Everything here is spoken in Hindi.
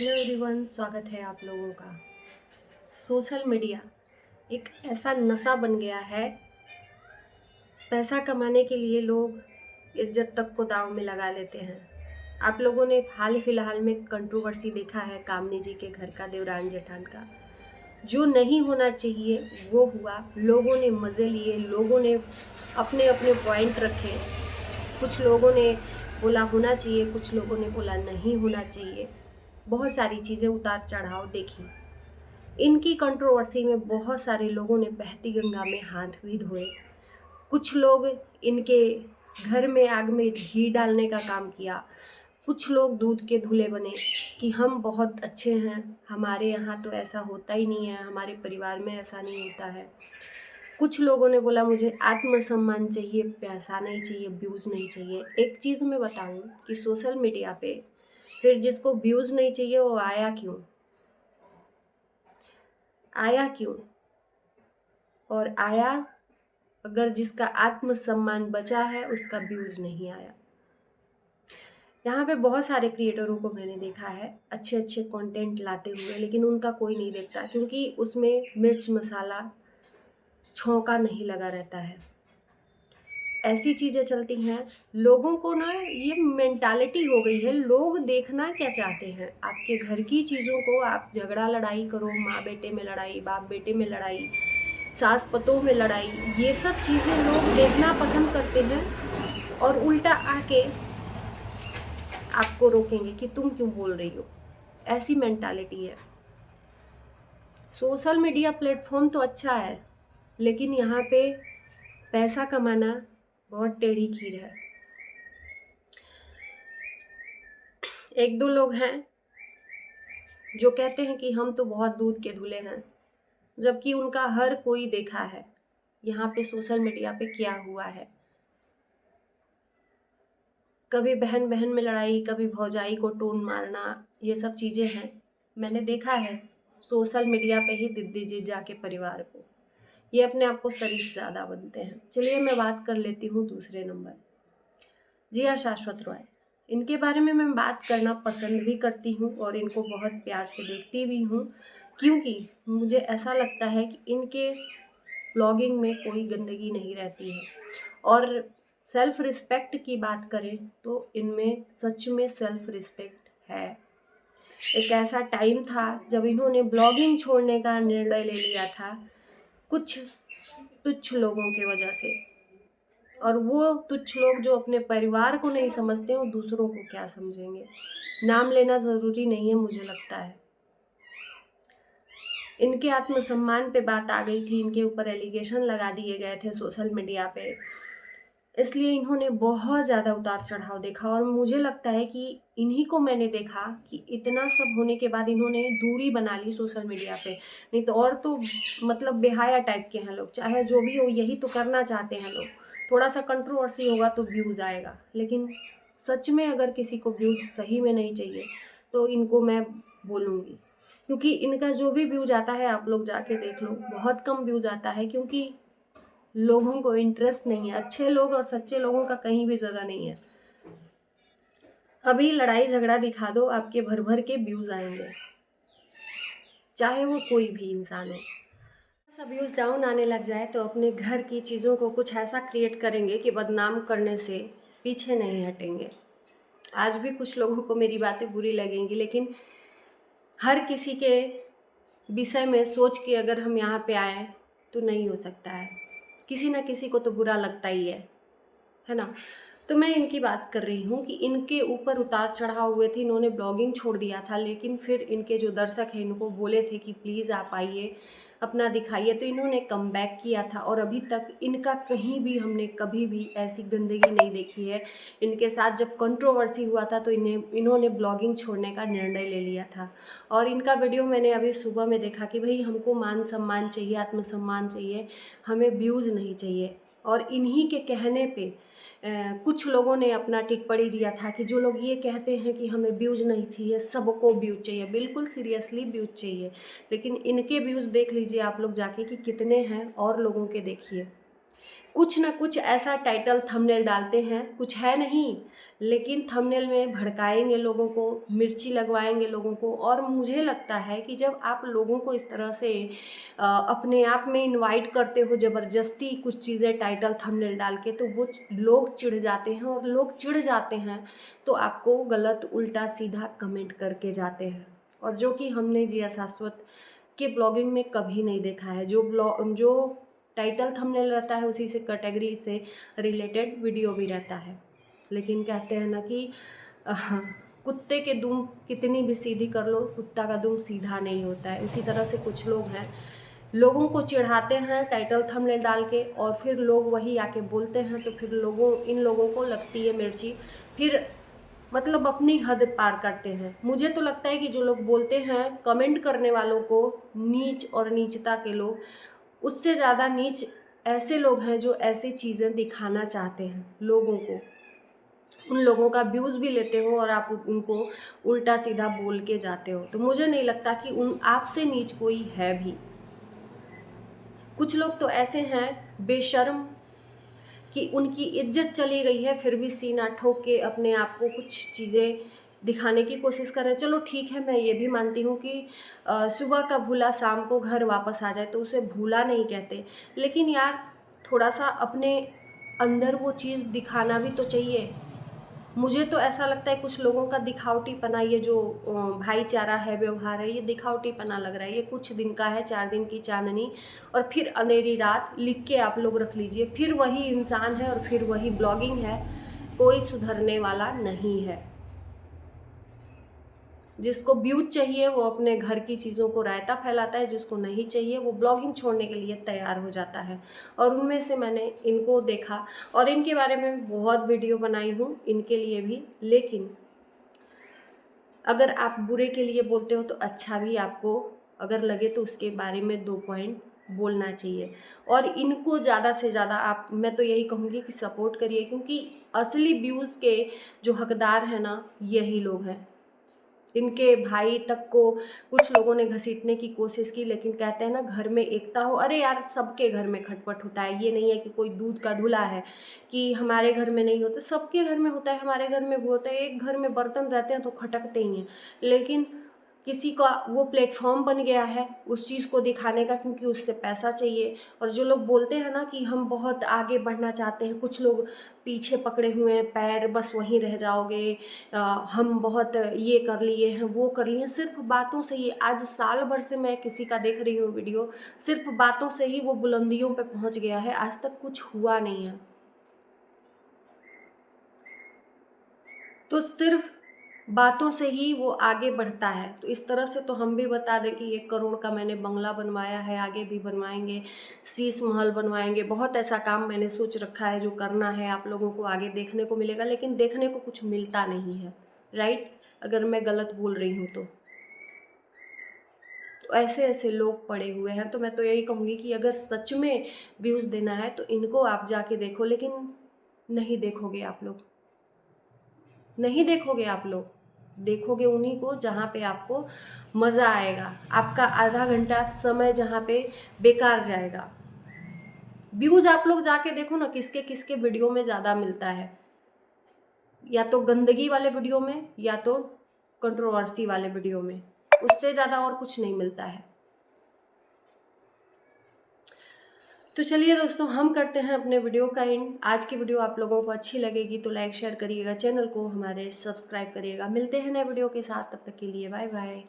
हेलो एवरीवन, स्वागत है आप लोगों का। सोशल मीडिया एक ऐसा नशा बन गया है। पैसा कमाने के लिए लोग इज्जत तक को दांव में लगा लेते हैं। आप लोगों ने हाल फिलहाल में कंट्रोवर्सी देखा है कामनी जी के घर का, देवरान जेठान का। जो नहीं होना चाहिए वो हुआ। लोगों ने मज़े लिए, लोगों ने अपने अपने पॉइंट रखे। कुछ लोगों ने बोला होना चाहिए, कुछ लोगों ने बोला नहीं होना चाहिए। बहुत सारी चीज़ें उतार चढ़ाव देखी। इनकी कंट्रोवर्सी में बहुत सारे लोगों ने बहती गंगा में हाथ भी धोए। कुछ लोग इनके घर में आग में घी डालने का काम किया। कुछ लोग दूध के धुले बने कि हम बहुत अच्छे हैं, हमारे यहाँ तो ऐसा होता ही नहीं है, हमारे परिवार में ऐसा नहीं होता है। कुछ लोगों ने बोला मुझे आत्मसम्मान चाहिए, पैसा नहीं चाहिए, व्यूज़ नहीं चाहिए। एक चीज़ मैं बताऊं कि सोशल मीडिया पे फिर जिसको व्यूज़ नहीं चाहिए वो आया क्यों? आया क्यों? और आया अगर जिसका आत्मसम्मान बचा है उसका व्यूज़ नहीं आया। यहाँ पे बहुत सारे क्रिएटरों को मैंने देखा है अच्छे अच्छे कंटेंट लाते हुए, लेकिन उनका कोई नहीं देखता क्योंकि उसमें मिर्च मसाला छौंका नहीं लगा रहता है। ऐसी चीज़ें चलती हैं। लोगों को ना ये मेंटालिटी हो गई है, लोग देखना क्या चाहते हैं? आपके घर की चीज़ों को आप झगड़ा लड़ाई करो, माँ बेटे में लड़ाई, बाप बेटे में लड़ाई, सास पतों में लड़ाई, ये सब चीज़ें लोग देखना पसंद करते हैं और उल्टा आके आपको रोकेंगे कि तुम क्यों बोल रही हो। ऐसी मेंटालिटी है। सोशल मीडिया प्लेटफॉर्म तो अच्छा है, लेकिन यहाँ पे पैसा कमाना बहुत टेढ़ी खीर है। एक दो लोग हैं जो कहते हैं कि हम तो बहुत दूध के धुले हैं, जबकि उनका हर कोई देखा है यहाँ पे सोशल मीडिया पे क्या हुआ है। कभी बहन बहन में लड़ाई, कभी भौजाई को टोन मारना, ये सब चीज़ें हैं। मैंने देखा है सोशल मीडिया पे ही दीदी जीजा के परिवार को। ये अपने आप को शरीफ ज़्यादा बनते हैं। चलिए मैं बात कर लेती हूँ दूसरे नंबर, जिया शाश्वत रॉय। इनके बारे में मैं बात करना पसंद भी करती हूँ और इनको बहुत प्यार से देखती भी हूँ, क्योंकि मुझे ऐसा लगता है कि इनके ब्लॉगिंग में कोई गंदगी नहीं रहती है। और सेल्फ रिस्पेक्ट की बात करें तो इनमें सच में सेल्फ रिस्पेक्ट है। एक ऐसा टाइम था जब इन्होंने ब्लॉगिंग छोड़ने का निर्णय ले लिया था, कुछ तुच्छ लोगों की वजह से। और वो तुच्छ लोग जो अपने परिवार को नहीं समझते, वो दूसरों को क्या समझेंगे। नाम लेना ज़रूरी नहीं है, मुझे लगता है। इनके आत्मसम्मान पे बात आ गई थी, इनके ऊपर एलिगेशन लगा दिए गए थे सोशल मीडिया पे, इसलिए इन्होंने बहुत ज़्यादा उतार चढ़ाव देखा। और मुझे लगता है कि इन्हीं को मैंने देखा कि इतना सब होने के बाद इन्होंने दूरी बना ली सोशल मीडिया पे। नहीं तो और तो मतलब बेहाया टाइप के हैं लोग, चाहे जो भी हो यही तो करना चाहते हैं लोग। थोड़ा सा कंट्रोवर्सी होगा तो व्यूज़ आएगा, लेकिन सच में अगर किसी को व्यूज़ सही में नहीं चाहिए तो इनको मैं बोलूँगी, क्योंकि इनका जो भी व्यूज़ आता है आप लोग जाके देख लो, बहुत कम व्यूज़ आता है, क्योंकि लोगों को इंटरेस्ट नहीं है। अच्छे लोग और सच्चे लोगों का कहीं भी जगह नहीं है। अभी लड़ाई झगड़ा दिखा दो, आपके भर भर के व्यूज आएंगे, चाहे वो कोई भी इंसान हो। सब व्यूज डाउन आने लग जाए तो अपने घर की चीज़ों को कुछ ऐसा क्रिएट करेंगे कि बदनाम करने से पीछे नहीं हटेंगे। आज भी कुछ लोगों को मेरी बातें बुरी लगेंगी, लेकिन हर किसी के विषय में सोच के अगर हम यहाँ पे आए तो नहीं हो सकता है। किसी ना किसी को तो बुरा लगता ही है ना। तो मैं इनकी बात कर रही हूँ कि इनके ऊपर उतार चढ़ाव हुए थे। इन्होंने ब्लॉगिंग छोड़ दिया था, लेकिन फिर इनके जो दर्शक हैं इनको बोले थे कि प्लीज़ आप आइए, अपना दिखाइए, तो इन्होंने कम बैक किया था। और अभी तक इनका कहीं भी हमने कभी भी ऐसी गंदगी नहीं देखी है। इनके साथ जब कंट्रोवर्सी हुआ था तो इन्होंने ब्लॉगिंग छोड़ने का निर्णय ले लिया था। और इनका वीडियो मैंने अभी सुबह में देखा कि भाई हमको मान सम्मान चाहिए, आत्मसम्मान चाहिए, हमें व्यूज़ नहीं चाहिए। और इन्हीं के कहने पे कुछ लोगों ने अपना टिप्पणी दिया था कि जो लोग ये कहते हैं कि हमें व्यूज़ नहीं चाहिए, सबको व्यूज़ चाहिए। बिल्कुल सीरियसली व्यूज़ चाहिए, लेकिन इनके व्यूज़ देख लीजिए आप लोग जाके कि कितने हैं और लोगों के देखिए। कुछ ना कुछ ऐसा टाइटल थंबनेल डालते हैं, कुछ है नहीं, लेकिन थंबनेल में भड़काएंगे लोगों को, मिर्ची लगवाएंगे लोगों को। और मुझे लगता है कि जब आप लोगों को इस तरह से अपने आप में इनवाइट करते हो ज़बरदस्ती कुछ चीज़ें टाइटल थंबनेल डाल के, तो वो लोग चिढ़ जाते हैं। और लोग चिढ़ जाते हैं तो आपको गलत उल्टा सीधा कमेंट करके जाते हैं, और जो कि हमने जिया शाश्वत के ब्लॉगिंग में कभी नहीं देखा है। जो टाइटल थंबनेल रहता है उसी से कैटेगरी से रिलेटेड वीडियो भी रहता है। लेकिन कहते हैं ना कि अह, कुत्ते के दुम कितनी भी सीधी कर लो, कुत्ता का दुम सीधा नहीं होता है। उसी तरह से कुछ लोग हैं, लोगों को चिढ़ाते हैं टाइटल थंबनेल डाल के, और फिर लोग वही आके बोलते हैं, तो फिर इन लोगों को लगती है मिर्ची, फिर मतलब अपनी हद पार करते हैं। मुझे तो लगता है कि जो लोग बोलते हैं कमेंट करने वालों को नीच और नीचता के लोग, उससे ज़्यादा नीच ऐसे लोग हैं जो ऐसी चीज़ें दिखाना चाहते हैं लोगों को। उन लोगों का व्यूज़ भी लेते हो और आप उनको उल्टा सीधा बोल के जाते हो। तो मुझे नहीं लगता कि आपसे नीच कोई है भी। कुछ लोग तो ऐसे हैं बेशर्म कि उनकी इज्जत चली गई है, फिर भी सीना ठोक के अपने आप को कुछ चीज़ें दिखाने की कोशिश कर रहे हैं। चलो ठीक है, मैं ये भी मानती हूँ कि सुबह का भूला शाम को घर वापस आ जाए तो उसे भूला नहीं कहते। लेकिन यार, थोड़ा सा अपने अंदर वो चीज़ दिखाना भी तो चाहिए। मुझे तो ऐसा लगता है कुछ लोगों का दिखावटीपना, ये जो भाईचारा है, व्यवहार है, ये दिखावटीपना लग रहा है। ये कुछ दिन का है, 4 दिन की चांदनी, और फिर अंधेरी रात लिख के आप लोग रख लीजिए। फिर वही इंसान है और फिर वही ब्लॉगिंग है। कोई सुधरने वाला नहीं है। जिसको व्यूज चाहिए वो अपने घर की चीज़ों को रायता फैलाता है, जिसको नहीं चाहिए वो ब्लॉगिंग छोड़ने के लिए तैयार हो जाता है। और उनमें से मैंने इनको देखा और इनके बारे में बहुत वीडियो बनाई हूँ इनके लिए भी। लेकिन अगर आप बुरे के लिए बोलते हो तो अच्छा भी आपको अगर लगे तो उसके बारे में 2 पॉइंट बोलना चाहिए। और इनको ज़्यादा से ज़्यादा आप, मैं तो यही कहूँगी कि सपोर्ट करिए, क्योंकि असली व्यूज़ के जो हकदार हैं ना, यही लोग हैं। इनके भाई तक को कुछ लोगों ने घसीटने की कोशिश की, लेकिन कहते हैं ना, घर में एकता हो। अरे यार, सबके घर में खटपट होता है। ये नहीं है कि कोई दूध का धुला है कि हमारे घर में नहीं होता, सबके घर में होता है, हमारे घर में भी होता है। एक घर में बर्तन रहते हैं तो खटकते ही हैं। लेकिन किसी का वो प्लेटफॉर्म बन गया है उस चीज़ को दिखाने का, क्योंकि उससे पैसा चाहिए। और जो लोग बोलते हैं ना कि हम बहुत आगे बढ़ना चाहते हैं, कुछ लोग पीछे पकड़े हुए हैं पैर, बस वहीं रह जाओगे, हम बहुत ये कर लिए हैं, वो कर लिए हैं, सिर्फ बातों से ही। आज साल भर से मैं किसी का देख रही हूँ वीडियो, सिर्फ बातों से ही वो बुलंदियों पे पहुँच गया है, आज तक कुछ हुआ नहीं है। तो सिर्फ बातों से ही वो आगे बढ़ता है। तो इस तरह से तो हम भी बता दें कि 1 करोड़ का मैंने बंगला बनवाया है, आगे भी बनवाएंगे, शीश महल बनवाएंगे, बहुत ऐसा काम मैंने सोच रखा है जो करना है, आप लोगों को आगे देखने को मिलेगा। लेकिन देखने को कुछ मिलता नहीं है, राइट? अगर मैं गलत बोल रही हूँ तो ऐसे ऐसे लोग पड़े हुए हैं। तो मैं तो यही कहूँगी कि अगर सच में व्यूज़ देना है तो इनको आप जाके देखो, लेकिन नहीं देखोगे आप लोग, नहीं देखोगे आप लोग। देखोगे उन्हीं को जहाँ पे आपको मज़ा आएगा। आपका आधा घंटा समय जहाँ पे बेकार जाएगा। व्यूज़ आप लोग जाके देखो ना, किसके किसके वीडियो में ज़्यादा मिलता है, या तो गंदगी वाले वीडियो में या तो कंट्रोवर्सी वाले वीडियो में, उससे ज़्यादा और कुछ नहीं मिलता है। तो चलिए दोस्तों, हम करते हैं अपने वीडियो का एंड। आज की वीडियो आप लोगों को अच्छी लगेगी तो लाइक शेयर करिएगा, चैनल को हमारे सब्सक्राइब करिएगा। मिलते हैं नए वीडियो के साथ, तब तक के लिए बाय बाय।